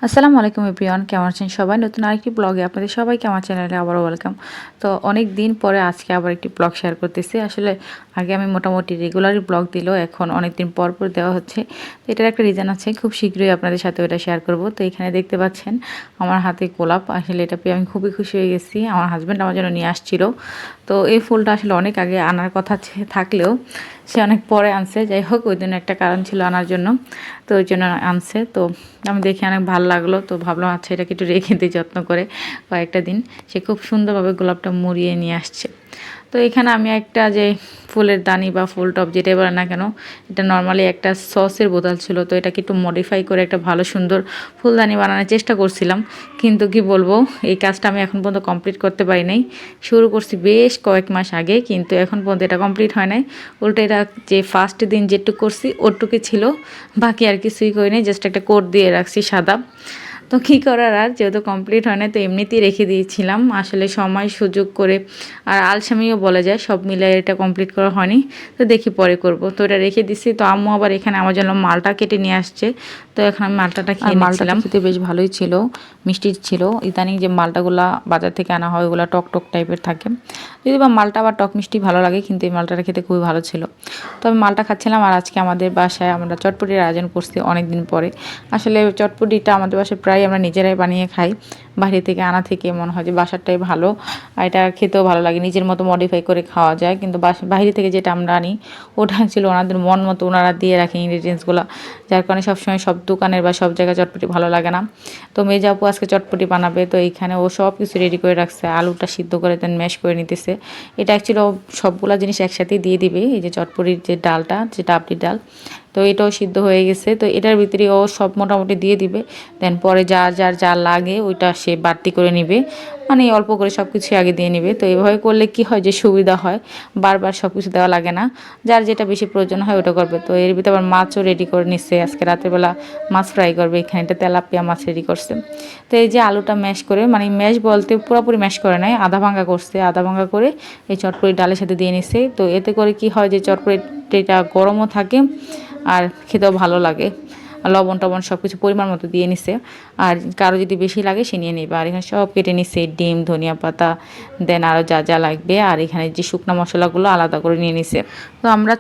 আসসালামু আলাইকুম এভরিওয়ান, কেমন আছেন সবাই? নতুন আরেকটি ব্লগে আপনাদের সবাইকে আমার চ্যানেলে আবারও ওয়েলকাম। তো অনেক দিন পরে আজকে আবার একটি ব্লগ শেয়ার করতেছি। আসলে আগে আমি মোটামুটি রেগুলারই ব্লগ দিলেও এখন অনেক দিন পর পর দেওয়া হচ্ছে। তো এটার একটা রিজন আছে, খুব শীঘ্রই আপনাদের সাথে ওটা শেয়ার করব। তো এখানে দেখতে পাচ্ছেন আমার হাতে গোলাপ, আসলে এটা পেয়ে আমি খুবই খুশি হয়ে গেছি। আমার হাজব্যান্ড আমার জন্য নিয়ে আসছিল। তো এই ফুলটা আসলে অনেক আগে আনার কথা থাকলেও সে অনেক পরে আনছে। যাই হোক, ওই দিন একটা কারণ ছিল আনার জন্য, তো ওই জন্য আনছে। তো আমি দেখে অনেক ভালো লাগলো, তো ভাবলাম আচ্ছা এটাকে একটু রেখে দিই যত্ন করে কয়েকটা দিন। সে খুব সুন্দরভাবে গোলাপটা মুড়িয়ে নিয়ে আসছে। তো এখানে আমি একটা যে ফুলের দানি বা ফুল টব যেটাই বলে না কেন, এটা নর্মালি একটা সসের বোতল ছিল, তো এটাকে একটু মডিফাই করে একটা ভালো সুন্দর ফুলদানি বানানোর চেষ্টা করছিলাম। কিন্তু কি বলবো, এই কাজটা আমি এখন পর্যন্ত কমপ্লিট করতে পারি নাই। শুরু করছি বেশ কয়েক মাস আগে, কিন্তু এখন পর্যন্ত এটা কমপ্লিট হয় নাই। উল্টো এটা যে ফার্স্ট দিন যেটুকু করছি ওটুকু ছিল, বাকি আর কিছুই করিনি, জাস্ট একটা কোট দিয়ে রাখছি সাদা। তো কী করার, আর যেহেতু কমপ্লিট হয় না তো এমনিতেই রেখে দিয়েছিলাম, আসলে সময় সুযোগ করে আর আলসামিও বলা যায়, সব মিলে এটা কমপ্লিট করা হয়নি। তো দেখি পরে করব, তো এটা রেখে দিচ্ছি। তো আম্মু আবার এখানে আমার জন্য মালটা কেটে নিয়ে আসছে, তো এখন আমি মালটাটা খেয়ে নিচ্ছিলাম। খেতে বেশ ভালোই ছিল, মিষ্টি ছিল। ইদানিং যে মালটাগুলা বাজার থেকে আনা হয় ওগুলো টক টক টাইপের থাকে, যদি বা মালটা আবার টক মিষ্টি ভালো লাগে, কিন্তু এই মালটাটা খেতে খুবই ভালো ছিল। তো আমি মালটা খাচ্ছিলাম। আর আজকে আমাদের বাসায় আমরা চটপটির আয়োজন করছি অনেক দিন পরে। আসলে চটপটিটা আমাদের বাসায় প্রায় আমরা নিজেরাই বানিয়ে খাই, বাইরে থেকে আনা থেকে মনে হয় যে বাসারটাই ভালো, আর এটা খেতেও ভালো লাগে, নিজের মতো মডিফাই করে খাওয়া যায়। কিন্তু বাইরে থেকে যেটা আমরা আনি ওটা ছিল ওনাদের মন মতো ওনারা দিয়ে রাখে ইনগ্রিডিয়েন্টসগুলো, যার কারণে সবসময় সব দোকানের বা সব জায়গায় চটপটি ভালো লাগে না। তো মেজা আপু আজকে চটপটি বানাবে, তো এইখানে ও সব কিছু রেডি করে রাখছে, আলুটা সিদ্ধ করে দেন ম্যাশ করে নিতেছে। এটা অ্যাকচুয়ালি সবগুলা জিনিস একসাথেই দিয়ে দিবে, এই যে চটপটির যে ডালটা, যেটা আপনি ডাল, তো এটাও সিদ্ধ হয়ে গেছে। তো এটার ভিতরে ও সব মোটামুটি দিয়ে দিবে, দেন পরে যার যার যা লাগে ওইটা সে বাড়তি করে নিবে, মানে অল্প করে সব কিছু আগে দিয়ে নিবে। তো এইভাবে করলে কি হয় যে সুবিধা হয়, বারবার সব কিছু দেওয়া লাগে না, যার যেটা বেশি প্রয়োজন হয় ওটা করবে। তো এর ভিতরে আবার মাছও রেডি করে নিচ্ছে, আজকে রাতেরবেলা মাছ ফ্রাই করবে, এখানে এটা তেলাপিয়া মাছ রেডি করছে। তো এই যে আলুটা ম্যাশ করে, মানে ম্যাশ বলতে পুরোপুরি ম্যাশ করে নাই, আধা ভাঙ্গা করছে, আধা ভাঙ্গা করে এই চটপটি ডালের সাথে দিয়ে নিচ্ছে। তো এতে করে কি হয় যে চটপটিটা গরমও থাকে আর খেতেও ভালো লাগে। লবণ টবণ সব কিছু পরিমাণ মতো দিয়ে নিছে, আর কারো যদি বেশি লাগে সে নিয়ে নেবে। আর এখানে সব কেটে নিচ্ছে, ডিম, ধনিয়া পাতা, দেন আরও যা যা লাগবে, আর এখানে যে শুকনো মশলাগুলো আলাদা করে নিয়ে নিছে। তো আমরা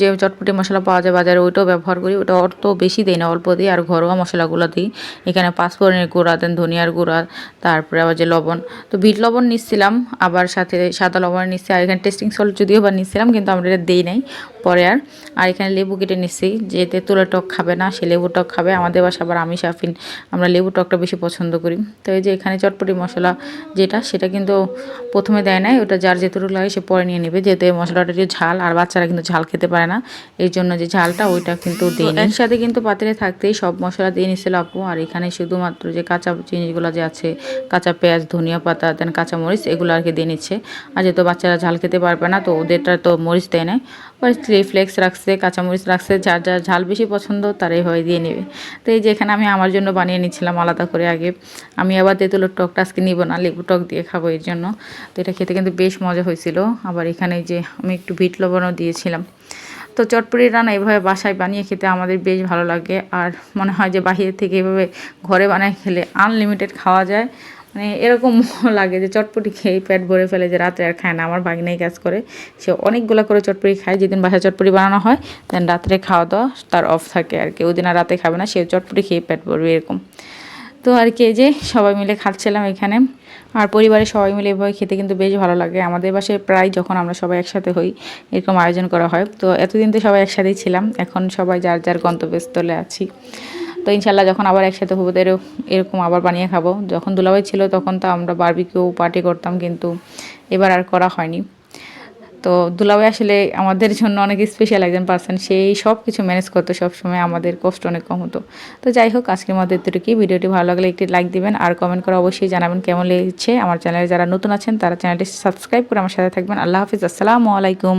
যে চটপটি মশলা পাওয়া যায় বাজারে ওইটাও ব্যবহার করি, ওটা অত বেশি দিই না, অল্প দিই, আর ঘরোয়া মশলাগুলো দিই। এখানে পাঁচফোড়নের গুঁড়া, দেন ধনিয়ার গুঁড়া, তারপরে আবার যে লবণ, তো বিট লবণ নিচ্ছিলাম, আবার সাথে সাদা লবণ নিচ্ছি, আর এখানে টেস্টিং সল্ট যদিও বা নিচ্ছিলাম, কিন্তু আমরা এটা দিই নাই পরে আর। আর এখানে লেবু কেটে নিচ্ছি, যে তেঁতুলের টক খাবে না সে লেবু টক খাবে, আমাদের বাসা আবার আমি সাফিন আমরা লেবু টকটা বেশি পছন্দ করি। তো এই যে এখানে চটপটি মশলা যেটা, সেটা কিন্তু প্রথমে দেয় নাই, ওটা যার যেটুকু লাগে সে পরে নিয়ে নেবে, যেহেতু এই মশলাটা একটু ঝাল, আর বাচ্চারা কিন্তু ঝাল খেতে পারে না, এই জন্য যে ঝালটা ওইটা কিন্তু দিই না। একসাথে কিন্তু পাতিলে থাকতেই সব মশলা দিয়ে নিছিল আপু। আর এখানে শুধুমাত্র যে কাঁচা জিনিসগুলো যে আছে, কাঁচা পেঁয়াজ, ধনিয়া পাতা, দেন কাঁচা মরিচ, এগুলো আর কি দিয়ে নিচ্ছে। আর যেহেতু বাচ্চারা ঝাল খেতে পারবে না, তো ওদেরটা তো মরিচ দেয় না, পরে চিলি ফ্লেক্স রাখছে, কাঁচামরিচ রাখছে, যার যার ঝাল বেশি পছন্দ তার এইভাবে দিয়ে নেবে। তো এই যে এখানে আমি আমার জন্য বানিয়ে নিচ্ছিলাম আলাদা করে আগে, আমি আবার তেঁতুলের টকটা আজকে নিব না, লেবু টক দিয়ে খাবো এর জন্য। তো এটা খেতে কিন্তু বেশ মজা হয়েছিল। আবার এখানে যে আমি একটু বিট লবণও দিয়েছিলাম। তো চটপটি রান্না এভাবে বাসায় বানিয়ে খেতে আমাদের বেশ ভালো লাগে, আর মনে হয় যে বাহির থেকে এভাবে ঘরে বানায় খেলে আনলিমিটেড খাওয়া যায়। মানে এরকম লাগে যে চটপটি খেয়ে পেট ভরে ফেলে, যে রাত্রে আর খায় না। আমার ভাগিনাই কাজ করে, সে অনেকগুলো করে চটপটি খায়, যেদিন বাসায় চটপটি বানানো হয় দেন রাত্রে খাওয়া দাওয়া তার অফ থাকে আর কি, ওই দিন আর রাতে খাবে না, সে চটপটি খেয়ে পেট ভরবে এরকম। তো আর কি, এই যে সবাই মিলে খাচ্ছিলাম এখানে, আর পরিবারের সবাই মিলে এভাবে খেতে কিন্তু বেশ ভালো লাগে। আমাদের বাসায় প্রায় যখন আমরা সবাই একসাথে হই এরকম আয়োজন করা হয়। তো এতদিন তো সবাই একসাথেই ছিলাম, এখন সবাই যার যার গন্তব্যস্থলে আছি। তো ইনশাল্লাহ যখন আবার একসাথে হবো এরকম আবার বানিয়ে খাবো। যখন দুলাভাই ছিল তখন তো আমরা বারবিকিউ পার্টি করতাম, কিন্তু এবার আর করা হয়নি। তো দুলাভাই আসলে আমাদের জন্য অনেক স্পেশাল একজন পার্সন, সেই সব কিছু ম্যানেজ করতো সবসময়, আমাদের কষ্ট অনেক কম হতো। তো যাই হোক, আজকের মধ্যে এতটুকুই। ভিডিওটি ভালো লাগলে একটি লাইক দিবেন, আর কমেন্ট করে অবশ্যই জানাবেন কেমন লেগেছে। আমার চ্যানেলে যারা নতুন আছেন তারা চ্যানেলটি সাবস্ক্রাইব করে আমার সাথে থাকবেন। আল্লাহ হাফিজ, আসসালামু আলাইকুম।